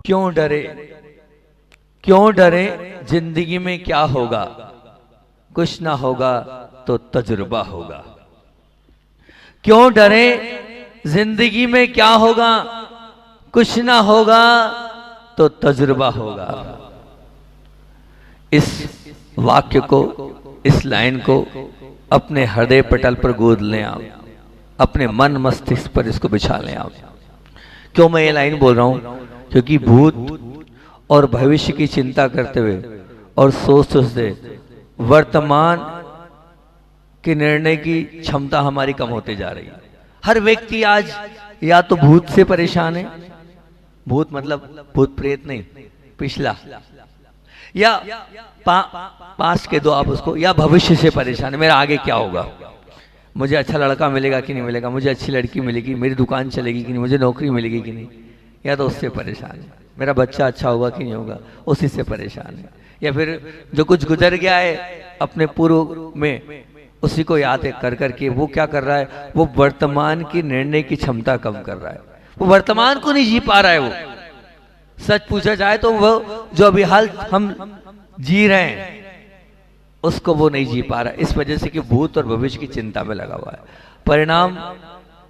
क्यों डरे, क्यों डरे, जिंदगी में क्या होगा, कुछ ना होगा तो तजुर्बा होगा। क्यों डरे, जिंदगी में क्या होगा, कुछ ना होगा तो तजुर्बा होगा। इस वाक्य को, इस लाइन को अपने हृदय पटल पर गोद लें आप, अपने मन मस्तिष्क पर इसको बिछा लें आप। क्यों मैं ये लाइन बोल रहा हूं? क्योंकि भूत और भविष्य की चिंता करते हुए और सोचते वर्तमान के निर्णय की क्षमता हमारी कम होते जा रही है। हर व्यक्ति आज या तो भूत से परेशान है, भूत मतलब भूत प्रेत नहीं, पिछला, या पास्ट के दो आप उसको, या भविष्य से परेशान है, मेरा आगे क्या होगा, मुझे अच्छा लड़का मिलेगा कि नहीं मिलेगा, मुझे अच्छी लड़की मिलेगी, मेरी दुकान चलेगी कि नहीं, मुझे नौकरी मिलेगी कि नहीं, या तो उससे परेशान है, मेरा बच्चा अच्छा होगा कि नहीं होगा, उसी से परेशान है, या फिर जो कुछ गुजर गया है अपने पूर्व में उसी को याद कर करके वो क्या कर रहा है, वो वर्तमान की निर्णय की क्षमता कम कर रहा है, वो वर्तमान को नहीं जी पा रहा है। वो सच पूछा जाए तो वो जो अभी हाल हम जी रहे हैं उसको वो नहीं जी पा रहा, इस वजह से कि भूत और भविष्य की चिंता में लगा हुआ है। परिणाम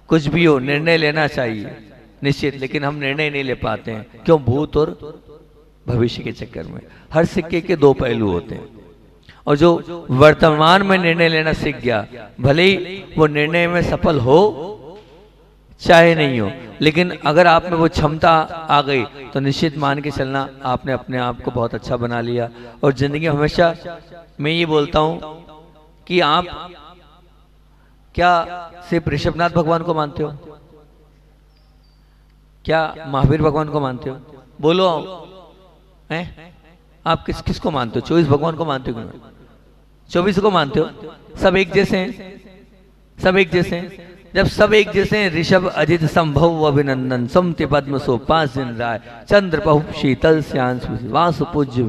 कुछ भी हो, निर्णय लेना चाहिए निश्चित, लेकिन हम निर्णय नहीं ले पाते हैं। क्यों? भूत और भविष्य के चक्कर में। हर सिक्के के दो पहलू होते हैं, और जो वर्तमान में निर्णय लेना सीख गया, भले ही वो निर्णय में सफल हो चाहे नहीं हो, लेकिन अगर आप में वो क्षमता आ गई तो निश्चित मान के चलना आपने अपने आप को बहुत अच्छा बना लिया। और जिंदगी हमेशा मैं ये बोलता हूं कि आप क्या सिर्फ ऋषभनाथ भगवान को मानते हो, क्या महावीर भगवान को मानते हो? बोलो हैं? आप किस किस को मानते हो? 24 भगवान को मानते हो? 24 को मानते हो? सब एक जैसे हैं, सब एक जैसे हैं। जब सब एक जैसे हैं, ऋषभ अजित संभव अभिनंदन, समति पद्म सो 5 दिन राय, चंद्र बहु शीतल श्यांस वास पूज्य,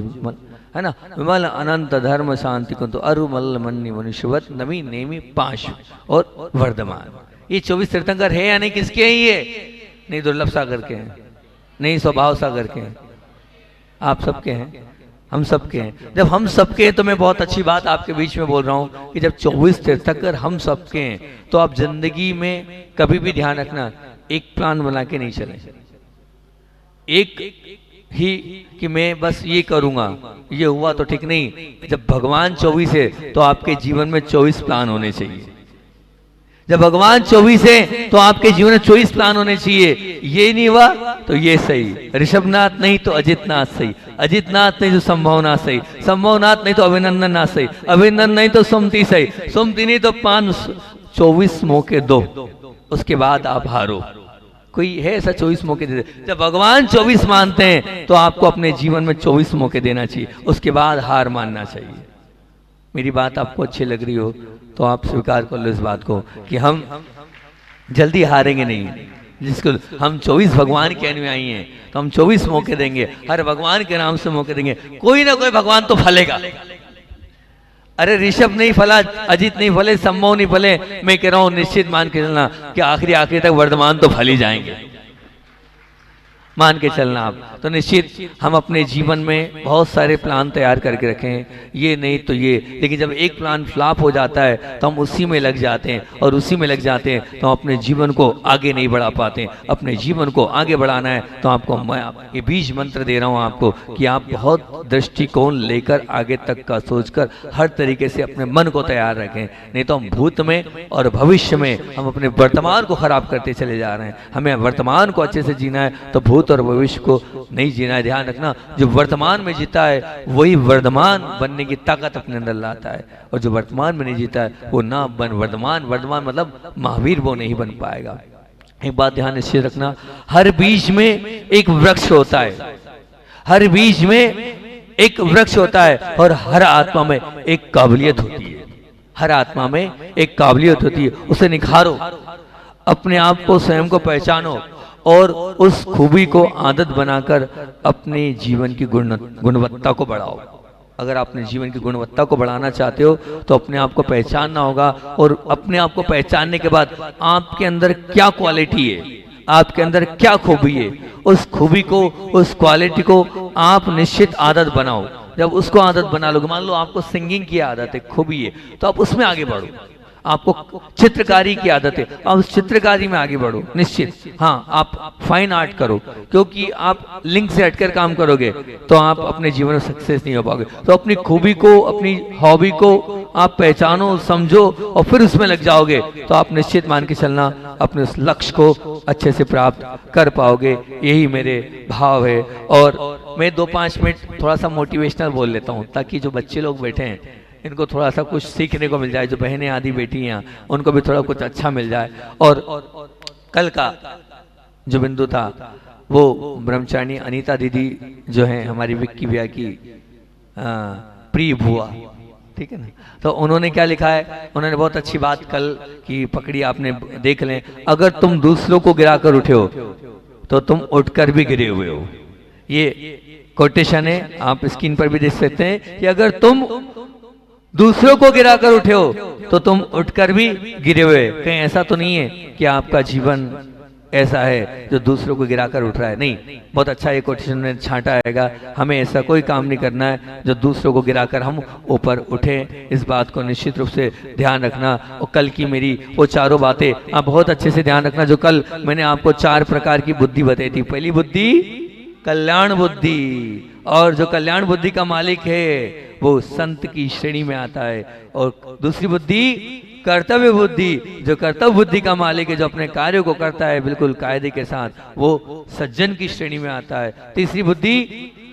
है ना, विमल अनंत धर्म शांति कुंतु अरुमल मन्नी मनुष्यवत नवी नेमी पाश और वर्धमान। ये 24 तीर्थंकर है या नहीं? किसके हैं ये? नहीं दुर्लभ सागर के हैं, नहीं स्वभाव सागर के हैं, आप सबके हैं, हम सबके हैं। जब हम सबके हैं तो मैं बहुत अच्छी बात आपके बीच में बोल रहा हूं कि जब 24 तीर्थंकर हम सबके हैं तो आप जिंदगी में कभी भी ध्यान रखना, एक प्लान बना के नहीं चले, एक ही कि मैं बस ये करूंगा, ये हुआ तो ठीक नहीं। जब भगवान 24 है तो आपके जीवन में 24 प्लान होने चाहिए। जब भगवान 24 है तो आपके जीवन में 24 प्लान होने चाहिए। ये नहीं हुआ तो ये सही, ऋषभनाथ नहीं तो अजितनाथ सही, अजितनाथ नहीं तो संभवनाथ सही, संभवनाथ नहीं तो अभिनंदन नाथ सही, अभिनंदन नहीं तो सुमति सही, सुमति नहीं तो 24 मौके दो, उसके बाद आप हारो। कोई है ऐसा 24 मौके दे? जब भगवान 24 मानते हैं तो आपको अपने जीवन में 24 मौके देना चाहिए, उसके बाद हार मानना चाहिए। मेरी बात आपको अच्छी लग रही हो तो आप स्वीकार कर लो इस बात को कि हम जल्दी हारेंगे नहीं। जिसको हम 24 भगवान के अनुयायी हैं तो हम 24 मौके देंगे, हर भगवान के नाम से मौके देंगे, कोई ना कोई भगवान तो फलेगा। अरे ऋषभ नहीं फला, अजित नहीं फले, संभव नहीं फले, मैं कह रहा हूं निश्चित मान के चलना कि आखिरी तक वर्धमान तो फल ही जाएंगे, मान के चलना आप। तो निश्चित हम अपने जीवन में बहुत सारे प्लान तैयार करके रखें, ये नहीं तो ये, लेकिन जब एक प्लान फ्लॉप हो जाता है तो हम उसी में लग जाते हैं, और उसी में लग जाते हैं तो हम अपने जीवन को आगे नहीं बढ़ा पाते। अपने जीवन को आगे बढ़ाना है तो आपको मैं ये बीज मंत्र दे रहा हूँ आपको कि आप बहुत दृष्टिकोण लेकर आगे तक का सोचकर हर तरीके से अपने मन को तैयार रखें, नहीं तो हम भूत में और भविष्य में हम अपने वर्तमान को खराब करते चले जा रहे हैं। हमें वर्तमान को अच्छे से जीना है तो भूत और भविष्य को नहीं जीना है। ध्यान रखना, जो वर्तमान में जीता है वही वर्धमान बनने की ताकत अपने अंदर लाता है, और जो वर्तमान में नहीं जीता है वो ना बन वर्धमान मतलब महावीर वो नहीं बन पाएगा। एक बात ध्यान निश्चित रखना, हर बीज में एक वृक्ष होता है, हर बीज में एक वृक्ष होता है, और हर आत्मा में एक काबिलियत होती है, हर आत्मा में एक काबिलियत होती है। उसे निखारो, अपने आप को स्वयं को पहचानो, और उस खूबी को आदत बनाकर अपने जीवन की गुणवत्ता को बढ़ाओ। अगर आपने जीवन की गुणवत्ता को बढ़ाना चाहते हो तो अपने आप को पहचानना होगा, और अपने आप को पहचानने के बाद आपके अंदर क्या क्वालिटी है, आपके अंदर क्या खूबी है, उस खूबी को, उस क्वालिटी को आप निश्चित आदत बनाओ। जब उसको आदत बना लोगे, मान लो आपको सिंगिंग की आदत है, खूबी है, तो आप उसमें आगे बढ़ो। आपको चित्रकारी की आदत है, आप उस चित्रकारी में आगे बढ़ो निश्चित। हाँ, आप फाइन आर्ट करो, क्योंकि आप लिंक से हटकर काम करोगे तो आप अपने जीवन में सक्सेस नहीं हो पाओगे। तो अपनी खूबी को, अपनी हॉबी को आप पहचानो, समझो और फिर उसमें लग जाओगे तो आप निश्चित मान के चलना अपने उस लक्ष्य को अच्छे से प्राप्त कर पाओगे। यही मेरे भाव है। और मैं 2-5 मिनट थोड़ा सा मोटिवेशनल बोल लेता हूँ, ताकि जो बच्चे लोग बैठे हैं इनको थोड़ा सा कुछ सीखने को मिल जाए, जो बहनें आदि बेटी हैं उनको भी थोड़ा कुछ अच्छा मिल जाए। और कल का जो बिंदु था वो ब्रह्मचारिणी अनीता दीदी जो है हमारी विक्की भैया की प्रिय बुआ, ठीक है ना, तो उन्होंने क्या लिखा है, उन्होंने बहुत अच्छी बात कल की पकड़ी, आपने देख लें। अगर तुम दूसरों को गिराकर उठे हो तो तुम उठकर भी गिरे हुए हो। ये कोटेशन है, आप स्क्रीन पर भी देख सकते हैं कि अगर तुम दूसरों को गिराकर उठे हो तो तुम उठकर भी गिरे हुए। कहीं ऐसा तो नहीं है कि आपका जीवन ऐसा है जो दूसरों को गिराकर उठ रहा है, नहीं। बहुत अच्छा ये कोटेशन में छांटा आएगा, हमें ऐसा कोई काम नहीं करना है जो दूसरों को गिराकर हम ऊपर उठे। इस बात को निश्चित रूप से ध्यान रखना। और कल की मेरी वो चारों बातें आप बहुत अच्छे से ध्यान रखना, जो कल मैंने आपको 4 प्रकार की बुद्धि बताई थी। पहली बुद्धि कल्याण बुद्धि, और जो कल्याण बुद्धि का मालिक है वो संत की श्रेणी में आता है। और दूसरी बुद्धि कर्तव्य बुद्धि, जो कर्तव्य बुद्धि का मालिक है, जो अपने कार्यों को करता है बिल्कुल कायदे के साथ, वो सज्जन की श्रेणी में आता है। तीसरी बुद्धि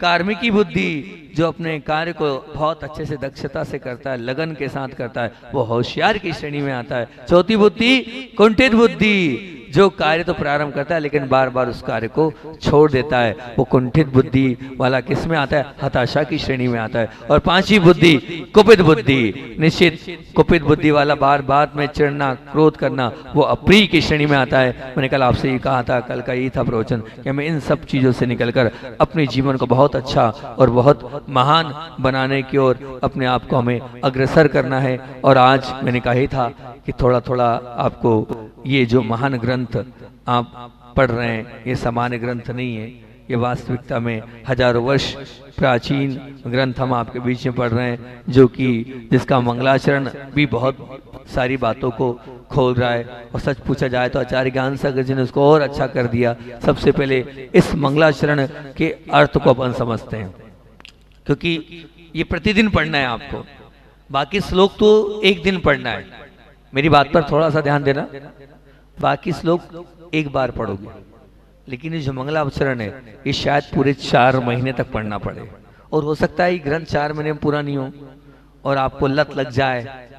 कार्मिकी बुद्धि, जो अपने कार्य को बहुत अच्छे से दक्षता से करता है, लगन के साथ करता है, वो होशियार की श्रेणी में आता है। चौथी बुद्धि कुंठित बुद्धि, जो कार्य तो प्रारंभ करता है लेकिन बार बार उस कार्य को छोड़ देता है, वो कुंठित बुद्धि वाला किस में आता है, हताशा की श्रेणी में आता है। और पांचवी बुद्धि कुपित बुद्धि, निश्चित कुपित बुद्धि वाला बार बार में चिढ़ना, क्रोध करना, वो अप्रिय की श्रेणी में आता है। मैंने कल आपसे ये कहा था, कल का यही था प्रवचन, कि हमें इन सब चीजों से निकलकर अपने जीवन को बहुत अच्छा और बहुत महान बनाने की ओर अपने आप को हमें अग्रसर करना है। और आज मैंने कहा ही था कि थोड़ा थोड़ा आपको ये जो महान ग्रंथ आप पढ़ रहे हैं, ये सामान्य ग्रंथ नहीं है, ये वास्तविकता में हजारों वर्ष प्राचीन ग्रंथ हम आपके बीच में पढ़ रहे हैं, जो कि जिसका मंगलाचरण भी बहुत सारी बातों को खोल रहा है। और सच पूछा जाए तो आचार्य ज्ञान सागर जी ने उसको और अच्छा कर दिया। सबसे पहले इस मंगलाचरण के अर्थ को अपन समझते हैं, क्योंकि ये प्रतिदिन पढ़ना है आपको, बाकी श्लोक तो एक दिन पढ़ना है। मेरी बात पर थोड़ा सा ध्यान देना, बाकी श्लोक एक बार पढ़ोगे, लेकिन ये जो मंगलाचरण है ये शायद पूरे 4 महीने तक पढ़ना पड़े। और हो सकता है ये ग्रंथ 4 महीने में पूरा नहीं हो और आपको लत लग जाए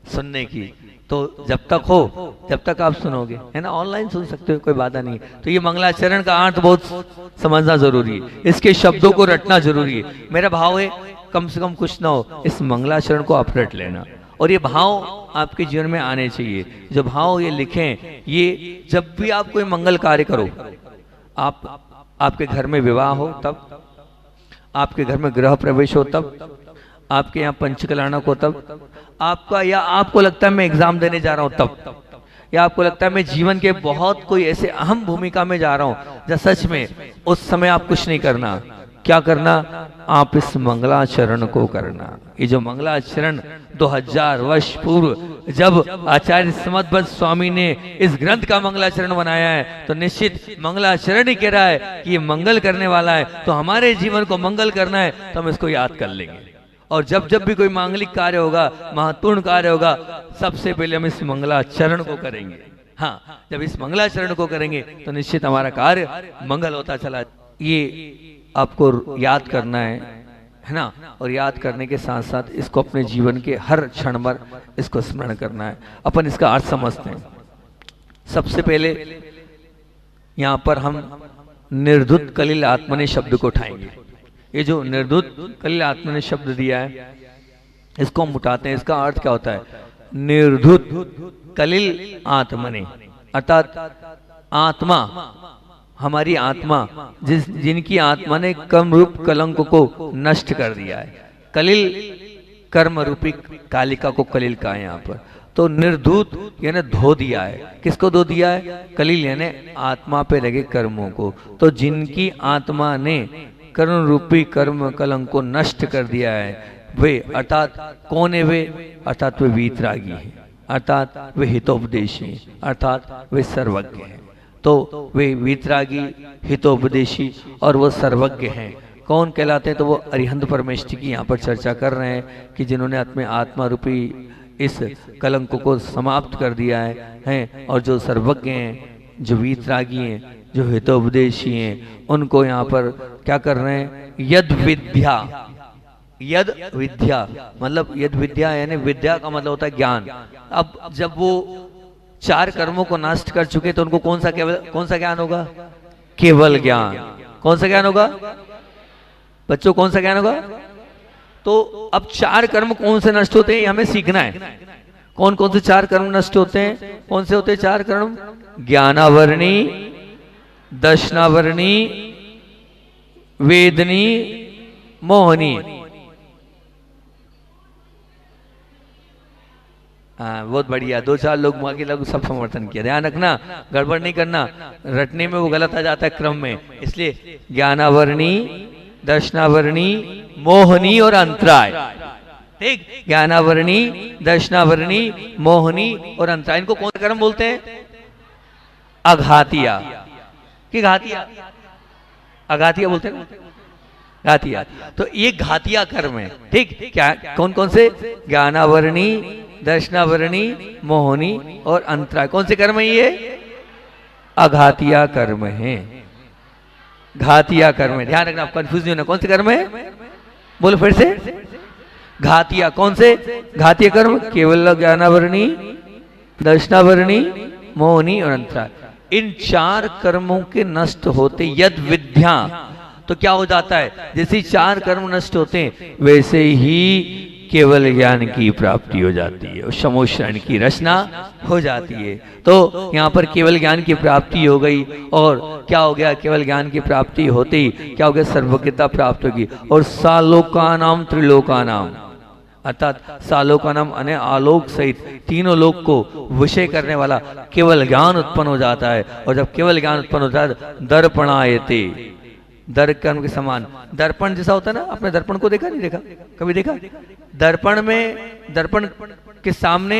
सुनने की, तो जब तक हो जब तक आप सुनोगे, है ना, ऑनलाइन सुन सकते हो, कोई बाधा नहीं। तो ये मंगलाचरण का अर्थ बहुत समझना जरूरी है, इसके शब्दों को रटना जरूरी है। मेरा भाव है कम से कम कुछ ना हो, इस मंगलाचरण को आप रट लेना, और ये भाव आपके जीवन में आने चाहिए। जो भाव ये लिखें, ये जब भी आप कोई मंगल कार्य करो, आपके घर में विवाह हो तब, आपके घर में गृह प्रवेश हो तब, आपके यहाँ पंचकल्याणक हो तब, आपका या आपको लगता है मैं एग्जाम देने जा रहा हूं तब, या आपको लगता है मैं जीवन के बहुत कोई ऐसे अहम भूमिका में जा रहा हूं जब सच में उस समय आप कुछ नहीं करना। क्या करना? आप इस मंगलाचरण को करना। ये जो मंगलाचरण 2000 वर्ष पूर्व जब आचार्य समदभट्ट स्वामी ने इस ग्रंथ का मंगलाचरण बनाया है, तो निश्चित मंगलाचरण ही कह रहा है कि ये मंगल करने वाला है, तो हमारे जीवन को मंगल करना है तो हम इसको याद कर लेंगे। और जब जब भी कोई मांगलिक कार्य होगा, महत्वपूर्ण कार्य होगा, सबसे पहले हम इस मंगलाचरण को करेंगे। हाँ, जब इस मंगलाचरण को करेंगे तो निश्चित हमारा कार्य मंगल होता चला। ये आपको याद करना है ना, और याद करने के साथ साथ इसको अपने जीवन के हर क्षण पर इसको स्मरण करना है। अपन इसका अर्थ समझते हैं। सबसे पहले यहाँ पर हम निर्धुत कलिल आत्मने शब्द को उठाएंगे। ये जो निर्धुत कलिल आत्मने शब्द दिया है, इसको हम उठाते हैं। इसका अर्थ क्या होता है? निर्धुत कलिल आत्मने, अर्थात आत्मा, हमारी आत्मा, जिनकी आत्मा ने कर्म रूप कलंक को नष्ट कर दिया है। कलिल कर्म रूपी कालिका को कलिल का है यहाँ पर। तो निर्धूत यानी धो दिया है। किसको धो दिया है? कलील यानी आत्मा पे लगे कर्मों को। तो जिनकी आत्मा ने कर्म रूपी कर्म कलंक को नष्ट कर दिया है वे, अर्थात कौन है वे? अर्थात वे वीतरागी हैं, अर्थात वे हितोपदेशी, अर्थात वे सर्वज्ञ हैं। तो वे वीतरागी, हितोपदेशी और वो सर्वज्ञ हैं। कौन कहलाते हैं? तो वो अरिहंत परमेष्ठी की यहाँ पर चर्चा कर रहे हैं कि जिन्होंने अपने आत्मा रूपी इस कलंक को समाप्त कर दिया है और जो सर्वज्ञ हैं, जो वीतरागी हैं, जो हितोपदेशी हैं, उनको यहाँ पर क्या कर रहे हैं? यद विद्या, यद विद्या मतलब यद विद्या यानी विद्या का मतलब होता है ज्ञान। अब जब वो चार कर्मों को नष्ट कर चुके तो उनको कौन सा ज्ञान होगा? केवल ज्ञान। कौन सा ज्ञान होगा बच्चों? कौन सा ज्ञान होगा? तो अब चार कर्म कौन से नष्ट होते हैं हमें सीखना है। कौन कौन से चार कर्म नष्ट होते हैं? कौन से होते हैं चार कर्म? ज्ञानावरणी, दर्शनावरणी, वेदनी, मोहनी। हाँ, बहुत बढ़िया। दो चार लोग बाकी लोग सब समर्थन किया। ध्यान रखना, गड़बड़ नहीं करना, रटने में वो गलत आ जाता है क्रम में। इसलिए ज्ञानावरणी, दर्शनावरणी, मोहनी और अंतराय। ठीक, ज्ञानावरणी, दर्शनावरणी, मोहनी और अंतराय, इनको कौन सा कर्म बोलते हैं? अघातिया कि घातिया? अघातिया बोलते हैं, घातिया। तो ये घातिया कर्म है। ठीक, क्या कौन कौन से? ज्ञानावरणी, दर्शनावरणी, मोहनी और अंतराय। कौन से कर्म है ये? अघातिया कर्म है, घातिया कर्म है। ध्यान रखना, आप कंफ्यूज नहीं होना। कौन से कर्म है? बोलो फिर से। घातिया। कौन से घातिया कर्म? केवल ज्ञानावरणी, दर्शनावरणी, मोहनी और अंतराय। इन चार कर्मों के नष्ट होते यद विद्या, तो क्या हो जाता है? जैसे चार कर्म नष्ट होते हैं वैसे ही केवल ज्ञान की प्राप्ति हो जाती है और समोषण की रचना हो जाती है। तो यहाँ पर केवल ज्ञान की प्राप्ति हो गई और क्या हो गया? केवल ज्ञान की प्राप्ति होते ही क्या हो गया? सर्वज्ञता प्राप्त होगी। और सालोकानाम त्रिलोकानाम, अर्थात सालोकानाम अने आलोक सहित तीनों लोक को विषय करने वाला केवल ज्ञान उत्पन्न हो जाता है। और जब केवल ज्ञान उत्पन्न होता है दर्पणायते, दर्पण के समान। दर्पण जैसा होता है ना, आपने दर्पण को देखा? नहीं देखा? कभी देखा? दर्पण में, दर्पण के सामने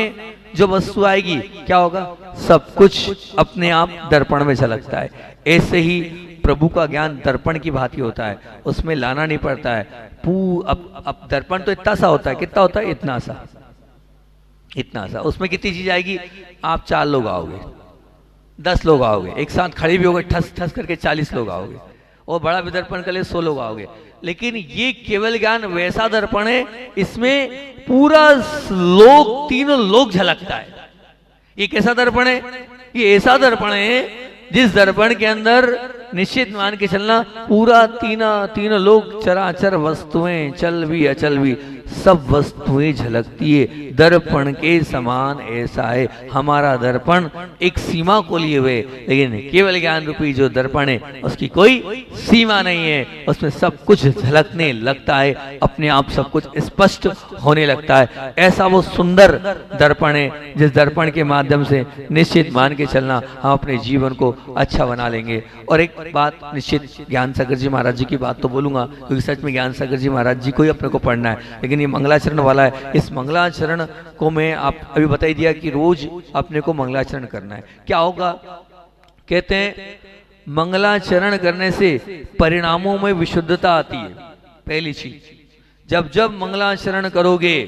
जो वस्तु आएगी क्या होगा? सब कुछ अपने आप दर्पण में झलकता है। ऐसे ही प्रभु का ज्ञान दर्पण की भांति होता है, उसमें लाना नहीं पड़ता है। अब दर्पण तो इतना सा होता है, कितना होता है? इतना सा, इतना सा। उसमें कितनी चीज आएगी? आप 4 लोग आओगे, 10 लोग आओगे, एक साथ खड़े भी होगे ठस ठस करके 40 लोग आओगे, और बड़ा भी दर्पण के लिए 100 लोग आओगे। लेकिन ये केवल ज्ञान वैसा दर्पण है, इसमें पूरा लोक, तीनों लोग झलकता है। ये कैसा दर्पण है? ये ऐसा दर्पण है जिस दर्पण के अंदर निश्चित मान के चलना पूरा तीनों लोग, चराचर वस्तुएं, चल भी अचल भी, सब वस्तुएं झलकती है। दर्पण के समान ऐसा है हमारा दर्पण, एक सीमा को लिए हुए। लेकिन केवल ज्ञान रूपी जो दर्पण है उसकी कोई सीमा नहीं है, उसमें सब कुछ झलकने लगता है, अपने आप सब कुछ स्पष्ट होने लगता है। ऐसा वो सुंदर दर्पण है जिस दर्पण के माध्यम से निश्चित मान के चलना हम अपने जीवन को अच्छा बना लेंगे। और एक बात निश्चित, ज्ञान सागर जी महाराज जी की बात तो बोलूंगा, क्योंकि सच में ज्ञान सागर जी महाराज जी को ही अपने को पढ़ना है। लेकिन ये मंगलाचरण वाला है, इस मंगलाचरण को मैं आप अभी बता ही दिया कि रोज अपने को मंगलाचरण करना है। क्या होगा? कहते हैं मंगलाचरण करने से परिणामों में विशुद्धता आती है। पहली चीज, जब जब मंगलाचरण करोगे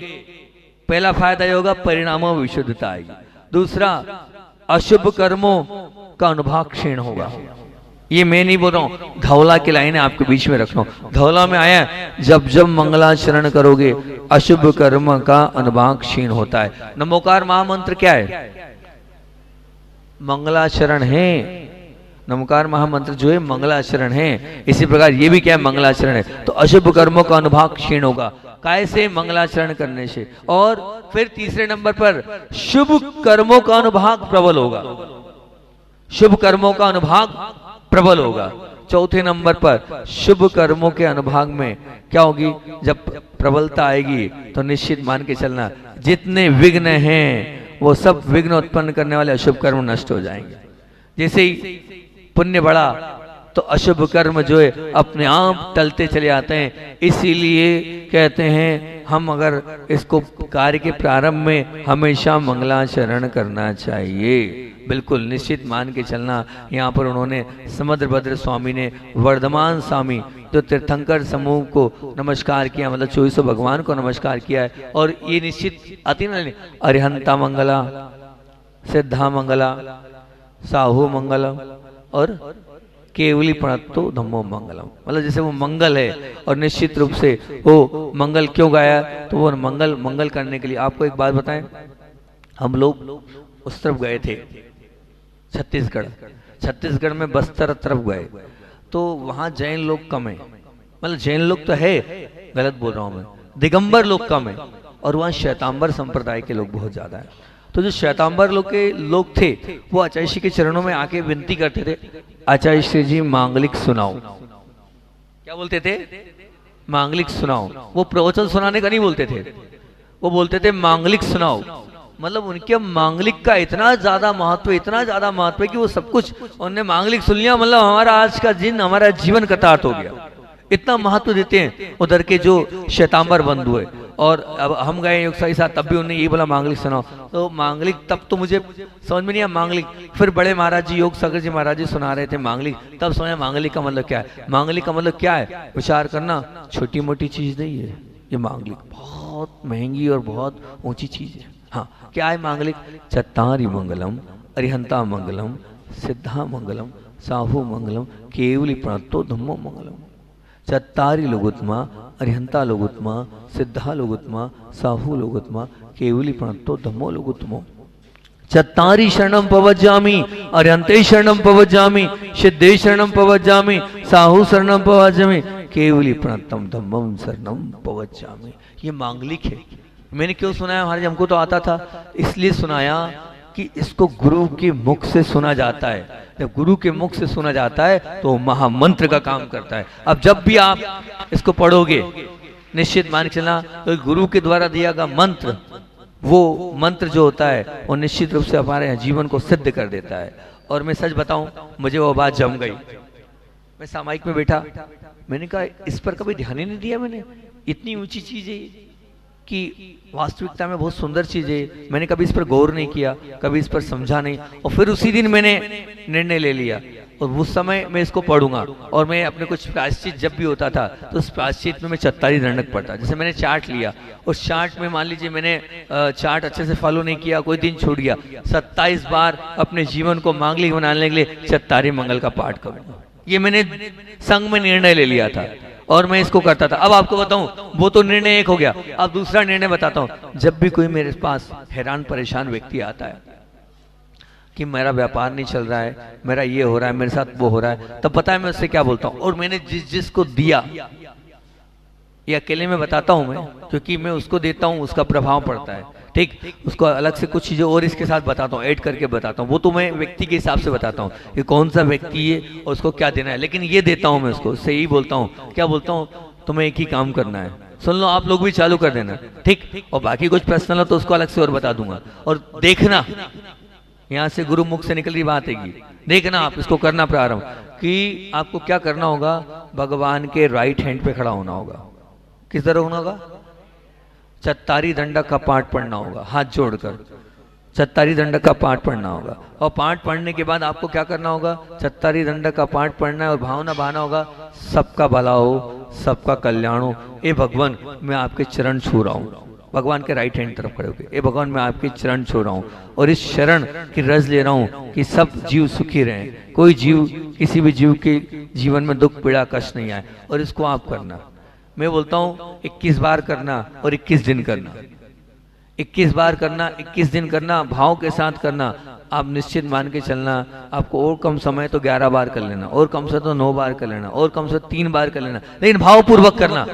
पहला फायदा ये होगा, परिणामों में विशुद्धता आएगी। दूसरा, अशुभ कर्मों का अनुभव क्षीण होगा। ये मैं नहीं बोल रहा हूं, धौला की लाइन है, आपके बीच में रख रहा हूं। धौला में आया, जब जब मंगलाचरण करोगे अशुभ कर्म का अनुभाग क्षीण होता है। नमोकार महामंत्र क्या है? मंगलाचरण है। नमोकार महामंत्र जो है मंगलाचरण है। इसी प्रकार ये भी क्या है? मंगलाचरण है। तो अशुभ कर्मों का अनुभाग क्षीण होगा, कैसे? मंगलाचरण करने से। और फिर तीसरे नंबर पर शुभ कर्मों का अनुभाग प्रबल होगा, शुभ कर्मों का अनुभाग प्रबल होगा। चौथे नंबर पर शुभ कर्मों के अनुभाग में क्या होगी? जब प्रबलता आएगी तो निश्चित मान के चलना जितने विघ्न हैं वो सब विघ्न उत्पन्न करने वाले अशुभ कर्म नष्ट हो जाएंगे। जैसे ही पुण्य बढ़ा तो अशुभ कर्म जो है अपने आप टलते चले आते हैं। इसीलिए कहते हैं हम अगर इसको कार्य के प्रारंभ में हमेशा मंगलाचरण करना चाहिए, बिल्कुल निश्चित मान के चलना। यहाँ पर उन्होंने समुद्रभद्र स्वामी ने वर्धमान स्वामी जो तीर्थंकर समूह को नमस्कार किया, मतलब 24 भगवान को नमस्कार किया है। और ये निश्चित आती ना, अरिहंता मंगला, सिद्धा मंगला, साहू मंगलम और केवली प्रणतो धम्मो मंगलम, मतलब जैसे वो मंगल है। और निश्चित रूप से वो मंगल क्यों गाया, तो वो मंगल करने के लिए। आपको एक बात बताएं, हम लोग उस तरफ गए थे छत्तीसगढ़ में बस्तर तरफ गए, तो वहां जैन लोग कम है, मतलब जैन लोग तो है, गलत बोल रहा हूं मैं, दिगंबर लोग कम है, और वहां श्वेतांबर संप्रदाय के लोग बहुत ज्यादा है। तो जो श्वेतांबर लोग थे वो आचार्य श्री के चरणों में आके विनती करते थे, आचार्य श्री जी मांगलिक सुनाओ। क्या बोलते थे? मांगलिक सुनाओ। वो प्रवचन सुनाने का नहीं बोलते थे, वो बोलते थे मांगलिक सुनाओ। मतलब उनके मांगलिक का इतना ज्यादा महत्व है कि वो सब कुछ उन्होंने मांगलिक सुन लिया, मतलब हमारा आज का दिन, हमारा जीवन कृतार्थ हो गया। इतना महत्व देते हैं उधर के जो श्वेतांबर बंधु है। और अब हम गए योग साई साहब, तब भी उन्होंने ये बोला मांगलिक सुनाओ। तो मांगलिक तब तो मुझे समझ में नहीं आया मांगलिक। फिर बड़े महाराज जी, योग सागर जी महाराज जी सुना रहे थे मांगलिक, तब समझा मांगलिक का मतलब क्या है। मांगलिक का मतलब क्या है, विचार करना, छोटी मोटी चीज नहीं है ये मांगलिक, बहुत महंगी और बहुत ऊंची चीज है। हाँ, क्या है मांगलिक? चत्तारी मंगलम, अरिहंता मंगलम, सिद्धा मंगलम, साहू मंगलम, केवली प्रणतो धम्मो मंगलम। चत्तारी लोगोत्तमा, अरिहंता लोगोत्तमा, सिद्धा लोगोत्तमा, साहू लोगोत्तमा, केवली प्रणतो धम्मो लोगोत्तमो। चत्तारी शरणम पवज्जामि, अरिहंते शरणम पवज्जामि, सिद्धे शरणम पवज्जामि, साहू शरणम पवज्जामि, केवली प्रणतम धम्मम शरणम पवज्जामि। ये मांगलिक है। मैंने क्यों सुनाया महाराज? हमको तो आता था, इसलिए सुनाया कि इसको गुरु के मुख से सुना जाता है। जब गुरु के मुख से सुना जाता है तो महामंत्र का काम करता है। अब जब भी आप इसको पढ़ोगे, निश्चित मान के चलना, तो गुरु के द्वारा दिया गया मंत्र, वो मंत्र जो होता है वो निश्चित रूप से हमारे जीवन को सिद्ध कर देता है। और मैं सच बताऊं, मुझे वो बात जम गई। मैं सामायिक में बैठा, मैंने कहा इस पर कभी ध्यान ही नहीं दिया मैंने, इतनी ऊंची चीज है कि वास्तविकता में बहुत सुंदर चीज है। मैंने कभी इस पर गौर नहीं किया, कभी इस पर समझा नहीं। और फिर उसी दिन मैंने निर्णय ले लिया, और उस समय मैं इसको पढ़ूंगा। और मैं अपने कुछ प्रायश्चित जब भी होता था तो उस प्रायश्चित में मैं चत्तारी दंडक पढ़ता। जैसे मैंने चार्ट लिया, उस चार्ट में मान लीजिए मैंने चार्ट अच्छे से फॉलो नहीं किया, कोई दिन छूट गया, 27 बार अपने जीवन को मांगलिक बनाने के लिए चत्तारी मंगल का पाठ करूंगा। ये मैंने संघ में निर्णय ले लिया था और मैं इसको करता था। अब आपको बताऊं, वो तो निर्णय एक हो गया, अब दूसरा निर्णय बताता हूं। जब भी कोई मेरे पास हैरान परेशान व्यक्ति आता है कि मेरा व्यापार नहीं चल रहा है, मेरा ये हो रहा है, मेरे साथ वो हो रहा है, तब पता है मैं उससे क्या बोलता हूं। और मैंने जिसको दिया, ये अकेले में बताता हूं मैं, क्योंकि मैं उसको देता हूं, उसका प्रभाव पड़ता है। ठीक, उसको अलग से कुछ चीजें और इसके साथ बताता हूँ, ऐड करके बताता हूँ। वो तो मैं व्यक्ति के हिसाब से बताता हूँ कि कौन सा व्यक्ति है और उसको क्या देना है। लेकिन ये देता हूँ मैं उसको, उससे यही बोलता हूँ, क्या बोलता हूँ, तुम्हें एक ही काम करना है, सुन लो, आप लोग भी चालू कर देना। ठीक, और बाकी कुछ पर्सनल हो तो उसको अलग से और बता दूंगा। और देखना, यहाँ से गुरु मुख से निकल रही बात है, देखना आप इसको करना प्रारंभ कि आपको क्या करना होगा। भगवान के राइट हैंड पे खड़ा होना होगा। किस तरह होना होगा? चत्तारी दंडक का पाठ पढ़ना होगा, हाथ जोड़कर चत्तारी दंडक का पाठ पढ़ना होगा। और पाठ पढ़ने के बाद आपको क्या करना होगा? चत्तारी दंडक का पाठ पढ़ना है और भावना बहाना होगा, सबका भला हो, सबका कल्याण हो। ए भगवान, मैं आपके चरण छू रहा हूँ। भगवान के राइट हैंड तरफ खड़े होकर, ए भगवान मैं आपके चरण छू रहा हूँ और इस शरण की रज ले रहा हूँ कि सब जीव सुखी रहें, कोई जीव, किसी भी जीव के जीवन में दुख पीड़ा कष्ट नहीं आए। और इसको आप करना, मैं बोलता हूं 21 बार करना और 21 दिन करना। 21 बार करना, 21 दिन करना, भाव के साथ करना। आप निश्चित मान के चलना, आपको और कम समय तो 11 बार कर लेना, और कम से तो 9 बार कर लेना, और कम से 3 बार कर लेना, लेकिन भाव पूर्वक करना।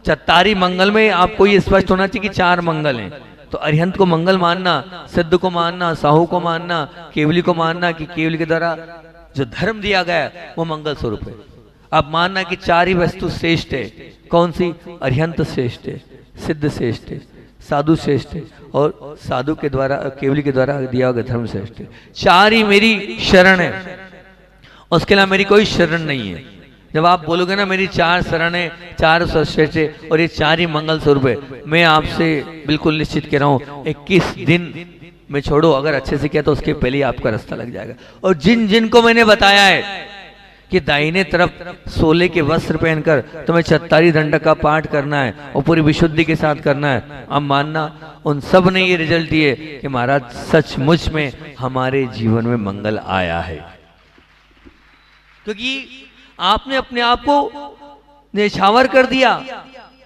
चत्तारी मंगल में आपको ये स्पष्ट होना चाहिए कि 4 मंगल हैं। तो अरिहंत को मंगल मानना, सिद्ध को मानना, साहू को मानना, केवली को मानना कि केवली के द्वारा जो धर्म दिया गया वो मंगल स्वरूप है। आप मानना कि 4 ही वस्तु श्रेष्ठ है। कौन सी? अरिहंत श्रेष्ठ है, सिद्ध श्रेष्ठ है, साधु श्रेष्ठ है और साधु के द्वारा केवली के द्वारा दिया हुआ धर्म श्रेष्ठ है। चार ही मेरी शरण है, उसके अलावा मेरी कोई शरण नहीं है। जब आप बोलोगे ना मेरी चार शरण है, चार सर्वश्रेष्ठ है और ये चार ही मंगल स्वरूप है, मैं आपसे बिल्कुल निश्चित कह रहा हूँ 21 दिन में छोड़ो, अगर अच्छे से किया तो उसके पहले ही आपका रास्ता लग जाएगा। और जिन जिन को मैंने बताया है कि दाहिने तरफ सोले के वस्त्र पहनकर तुम्हें 46 दंडक का पाठ करना है और पूरी विशुद्धि के साथ करना है, अब मानना उन सब ने ये रिजल्ट दिए कि महाराज सचमुच में हमारे जीवन में मंगल आया है। क्योंकि आपने अपने आप को निछावर कर दिया।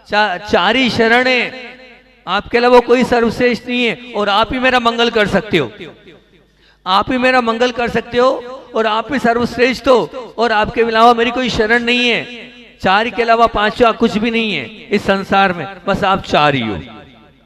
चार ही शरण है, आपके अलावा कोई सर्वश्रेष्ठ नहीं है और आप ही मेरा मंगल कर सकते हो, आप ही मेरा मंगल कर सकते हो और आप ही सर्वश्रेष्ठ हो और आपके अलावा मेरी कोई शरण नहीं है। चार के अलावा पांचवा कुछ भी नहीं है इस संसार में, बस आप चार ही हो,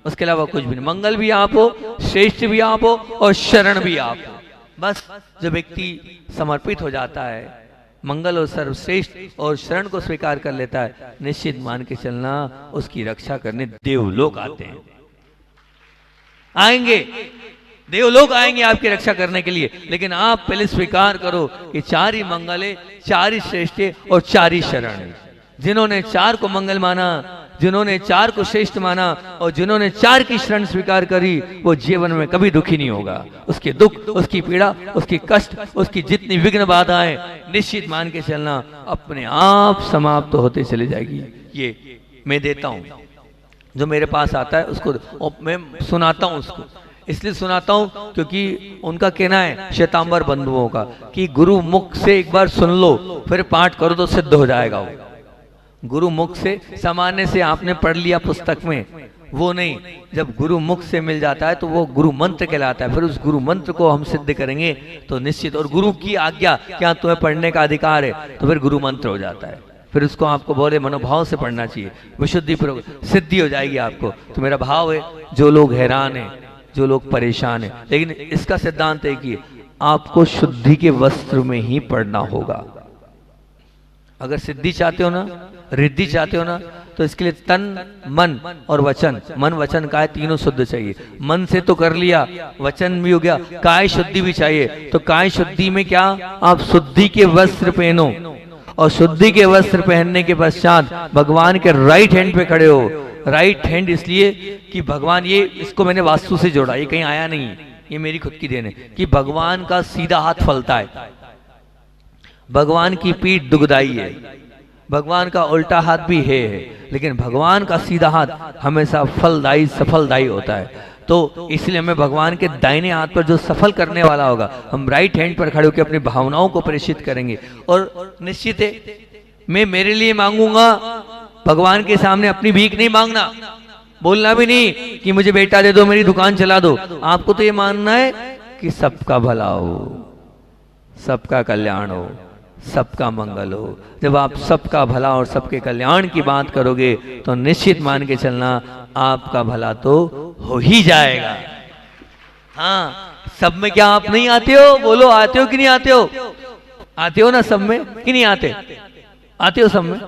उसके अलावा कुछ भी नहीं। मंगल भी आप हो, श्रेष्ठ भी आप हो और शरण भी आप हो। बस जब व्यक्ति समर्पित हो जाता है, मंगल और सर्वश्रेष्ठ और शरण को स्वीकार कर लेता है, निश्चित मान के चलना उसकी रक्षा करने देवलोक आते हैं, आएंगे देवलोक आएंगे आपकी रक्षा करने के लिए। लेकिन आप पहले स्वीकार करो कि चार ही मंगल है, चार ही श्रेष्ठ है और चार ही शरण है। जिन्होंने चार को मंगल माना, जिन्होंने चार को श्रेष्ठ माना और जिन्होंने चार की शरण स्वीकार करी, वो जीवन में कभी दुखी नहीं होगा। उसके दुख, उसकी पीड़ा, उसकी कष्ट, उसकी जितनी विघ्न बाधाएं, निश्चित मान के चलना अपने आप समाप्त होते चले जाएगी। ये मैं देता हूं, जो मेरे पास आता है उसको मैं सुनाता हूं। उसको इसलिए सुनाता हूं क्योंकि उनका कहना है श्वेतांबर बंधुओं का कि गुरु मुख से एक बार सुन लो फिर पाठ करो तो सिद्ध हो जाएगा। वो गुरु मुख से, सामान्य से आपने पढ़ लिया पुस्तक में, वो नहीं, जब गुरु मुख से मिल जाता है तो वो गुरु मंत्र कहलाता है। फिर उस गुरु मंत्र को हम सिद्ध करेंगे तो निश्चित, और गुरु की आज्ञा क्या तुम्हें पढ़ने का अधिकार है, तो फिर गुरु मंत्र हो जाता है। फिर उसको आपको बोले मनोभाव से पढ़ना चाहिए, विशुद्धि पूर्वक सिद्धि हो जाएगी आपको। तो मेरा भाव है, जो लोग हैरान है, जो लोग परेशान है, लेकिन इसका सिद्धांत है कि आपको शुद्धि के वस्त्र में ही पढ़ना होगा। अगर सिद्धि चाहते हो ना, रिद्धि चाहते हो ना, तो इसके लिए तन, मन और वचन, मन वचन काय तीनों शुद्ध चाहिए। मन से तो कर लिया, वचन भी हो गया, काय शुद्धि भी चाहिए। तो काय शुद्धि में क्या, आप शुद्धि के वस्त्र पहनो और शुद्धि के वस्त्र पहनने के पश्चात भगवान के राइट हैंड पे खड़े हो। राइट हैंड इसलिए कि भगवान, ये इसको मैंने वास्तु से जोड़ा, ये कहीं आया नहीं, ये मेरी खुद की देन है कि भगवान का सीधा हाथ फलता है, भगवान की पीठ दुखदाई है, भगवान का उल्टा हाथ भी है, लेकिन भगवान का सीधा हाथ हमेशा फलदायी सफलदायी होता है। तो इसलिए हमें भगवान के दाहिने हाथ पर जो सफल करने वाला होगा, हम राइट हैंड पर खड़े होकर अपनी भावनाओं को प्रेषित करेंगे। और निश्चित है, मैं मेरे लिए मांगूंगा, भगवान के सामने अपनी भीख नहीं मांगना, बोलना भी नहीं कि मुझे बेटा दे दो, मेरी दुकान चला दो। आपको तो ये मानना है कि सबका भला हो, सबका कल्याण हो, सबका मंगल हो। जब आप सबका भला और सबके कल्याण की बात करोगे तो निश्चित मान के चलना आपका भला तो हो ही जाएगा। हाँ, सब में क्या आप नहीं आते हो? बोलो, आते हो कि नहीं आते हो? आते हो ना सब में कि नहीं आते? आते हो सब में?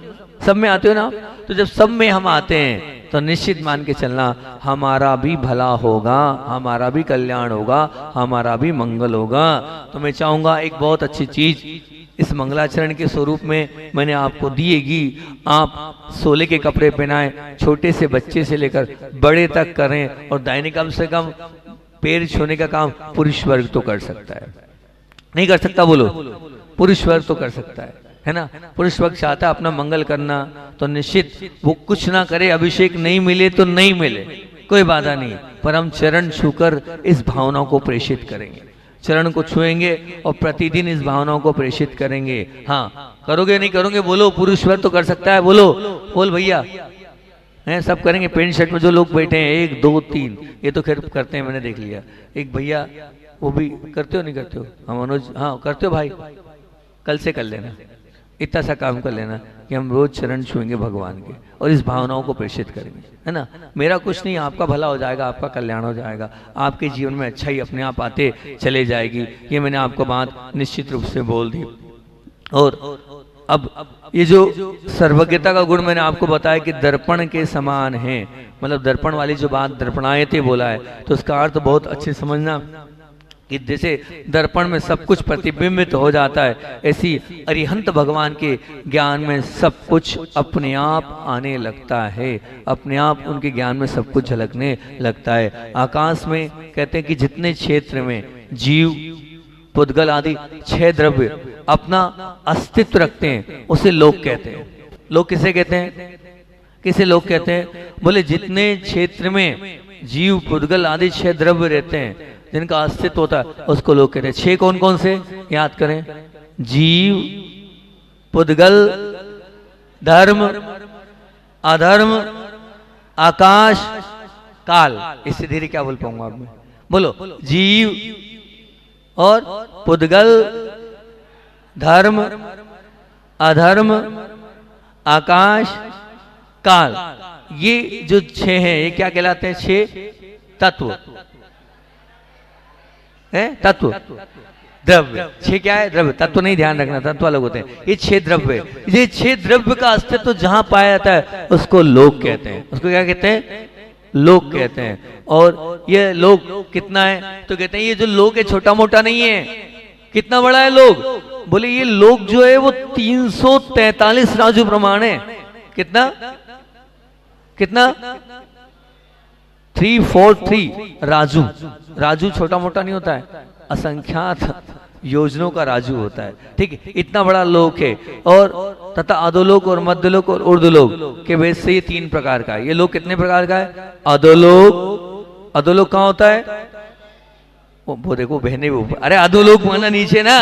सब में आते हो ना? तो जब सब में हम आते हैं तो निश्चित मान के चलना हमारा भी भला होगा, हमारा भी कल्याण होगा, हमारा भी मंगल होगा। तो मैं चाहूंगा एक बहुत अच्छी चीज इस मंगलाचरण के स्वरूप में मैंने आपको दिएगी। आप सोले के कपड़े पहनाएं, छोटे से बच्चे से लेकर बड़े तक करें, और दाहिने कम से कम पैर छूने का काम पुरुष वर्ग तो कर सकता है। नहीं कर सकता? बोलो, पुरुष वर्ग तो कर सकता है ना? पुरुष वर्ग चाहता है अपना मंगल करना, तो निश्चित वो कुछ ना करे, अभिषेक नहीं मिले तो नहीं मिले, कोई बाधा नहीं, पर हम चरण छूकर इस भावना को प्रेषित करेंगे, चरण को छुएंगे और प्रतिदिन इस भावनाओं को प्रेषित करेंगे। हाँ, करोगे नहीं करोगे? बोलो, पुरुष वर्ग तो कर सकता है। बोलो, बोल भैया, हैं सब करेंगे। पेंट शर्ट में जो लोग बैठे हैं, 1 2 3, ये तो खैर करते हैं, मैंने देख लिया। एक भैया, वो भी करते हो नहीं करते हो? हम मनोज, हाँ करते हो भाई, कल से कर लेना, इतना सा काम कर लेना कि हम रोज चरण छुएंगे भगवान के और इस भावनाओं को प्रेषित करेंगे, है ना? मेरा कुछ नहीं, आपका भला हो जाएगा, आपका कल्याण हो जाएगा, आपके जीवन में अच्छाई अपने आप आते चले जाएगी। ये मैंने आपको बात निश्चित रूप से बोल दी। और अब ये जो सर्वज्ञता का गुण मैंने आपको बताया कि दर्पण के समान है, मतलब दर्पण वाली जो बात दर्पणायते बोला है, तो उसका अर्थ बहुत अच्छे समझना कि जैसे दर्पण में सब कुछ प्रतिबिंबित हो जाता है, ऐसी अरिहंत भगवान के ज्ञान में सब कुछ अपने आप आने लगता है, अपने आप उनके ज्ञान में सब कुछ झलकने लगता है। आकाश में कहते हैं कि जितने क्षेत्र में जीव पुद्गल आदि 6 द्रव्य अपना अस्तित्व रखते हैं उसे लोक कहते हैं। लोक किसे कहते हैं? किसे लोक कहते हैं? बोले जितने क्षेत्र में जीव पुद्गल आदि 6 द्रव्य रहते हैं, जिनका अस्तित्व होता है, उसको लोक कहते हैं। 6 कौन कौन से याद करें? जीव, पुद्गल, धर्म, अधर्म, आकाश, काल। इससे धीरे क्या बोल पाऊंगा आप में? बोलो। जीव और पुद्गल, धर्म, अधर्म, आकाश, काल, ये जो 6 हैं ये क्या कहलाते हैं? 6 तत्व है। तत्व, द्रव्य। 6 क्या है? द्रव्य। तत्व नहीं, ध्यान रखना, तत्व अलग होते हैं। ये 6 द्रव्य, ये 6 द्रव्य का अस्तित्व जहां पाया जाता है उसको लोक कहते हैं। उसको क्या कहते हैं? लोक कहते हैं। और ये लोक कितना है? तो कहते हैं ये जो लोक है छोटा मोटा नहीं है। कितना बड़ा है लोक? बोले ये लोक जो है वो 343 राजू प्रमाण है। कितना? कितना? 343 राजू। राजू छोटा मोटा नहीं होता है, असंख्यात योजनों का राजू होता है। ठीक है, इतना बड़ा लोक है। और तथा अधोलोक और मध्यलोक और ऊर्ध्वलोक के भेद से ये 3 प्रकार का है। ये लोक कितने प्रकार का है? अधोलोक। अधोलोक कहाँ होता है? वो देखो बहने भी ऊपर। अरे अधोलोक माना नीचे ना।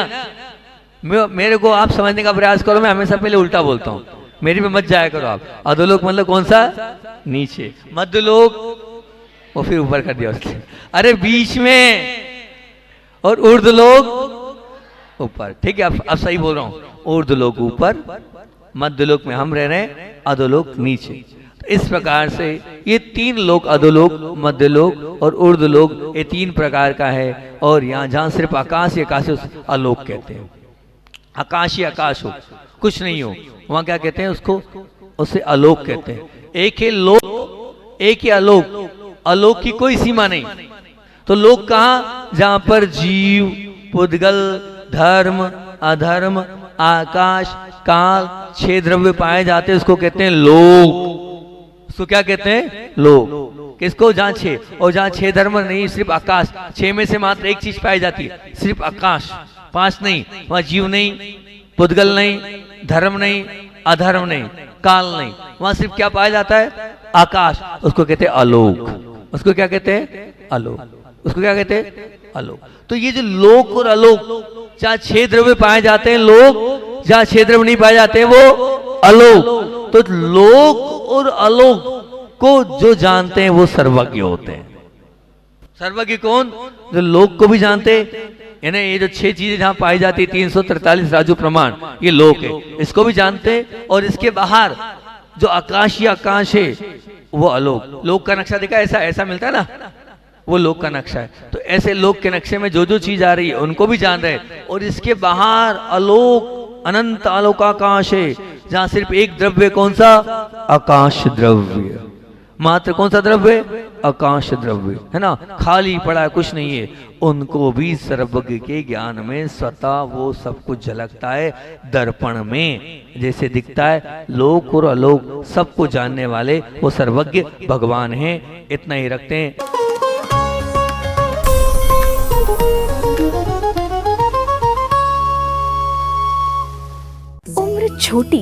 मेरे को आप समझने का प्रयास करो, मैं हमेशा पहले उल्टा बोलता हूँ, मेरी पे मत जाया करो आप। अधोलोक मतलब कौन सा? नीचे। मध्यलोक वो फिर ऊपर कर दिया उसने। अरे बीच में। और ऊर्ध्वलोक ऊपर। ठीक है, अब सही बोल रहा हूँ। ऊर्ध्वलोक ऊपर, मध्यलोक में हम रह रहे हैं, अधोलोक नीचे। तो इस प्रकार से ये 3 लोक, अधोलोक, मध्यलोक और ऊर्ध्वलोक, ये 3 प्रकार का है। और यहाँ जहाँ सिर्फ आकाश ही आकाश है आलोक कहते हैं। आकाश ही आकाश हो, कुछ नहीं हो, वहां क्या कहते हैं उसको? उसे आलोक कहते हैं। एक है लोक, एक ही आलोक। आलोक की कोई सीमा नहीं। तो लोक कहाँ? जहां पर जीव, पुद्गल, धर्म, अधर्म, आकाश, काल, 6 द्रव्य पाए जाते हैं, उसको कहते हैं लोक। उसको क्या कहते हैं? लोक। किसको? जहां 6। और जहां 6 धर्म नहीं, सिर्फ आकाश। 6 में से मात्र एक चीज पाई जाती है, सिर्फ आकाश। 5 नहीं, वहां जीव नहीं, पुद्गल नहीं, धर्म नहीं, अधर्म नहीं, काल नहीं, वहां सिर्फ क्या पाया जाता है? आकाश। उसको कहते हैं आलोक। उसको क्या कहते हैं? आलोक। उसको क्या कहते हैं? आलोक। तो ये जो लोक और आलोक, जहां 6 द्रव्य पाए जाते हैं लोक, जहां 6 द्रव्य नहीं पाए जाते हैं वो आलोक। तो लोक और आलोक को जो जानते हैं वो सर्वज्ञ होते हैं। सर्वज्ञ कौन? जो लोक को भी जानते, यानी ये जो 6 चीजें जहां पाई जाती है 343 राजू प्रमाण, ये लोक है, इसको भी जानते। और इसके बाहर जो आकाश ही आकाश है वो आलोक। लोक का नक्शा देखा, ऐसा ऐसा मिलता है ना, वो लोक का नक्शा है। तो ऐसे लोक के नक्शे में जो जो चीज आ रही है उनको भी जान रहे हैं। और इसके बाहर आलोक, अनंत आलोकाकाश है, जहां सिर्फ एक द्रव्य, कौन सा? आकाश द्रव्य। मात्र कौन सा द्रव्य? आकाश द्रव्य, है ना, खाली पड़ा है, कुछ नहीं है। उनको भी सर्वज्ञ के ज्ञान में स्वतः वो सब कुछ झलकता है। दर्पण में जैसे दिखता है, लोक और अलोक सबको जानने वाले वो सर्वज्ञ भगवान हैं। इतना ही रखते हैं। उम्र छोटी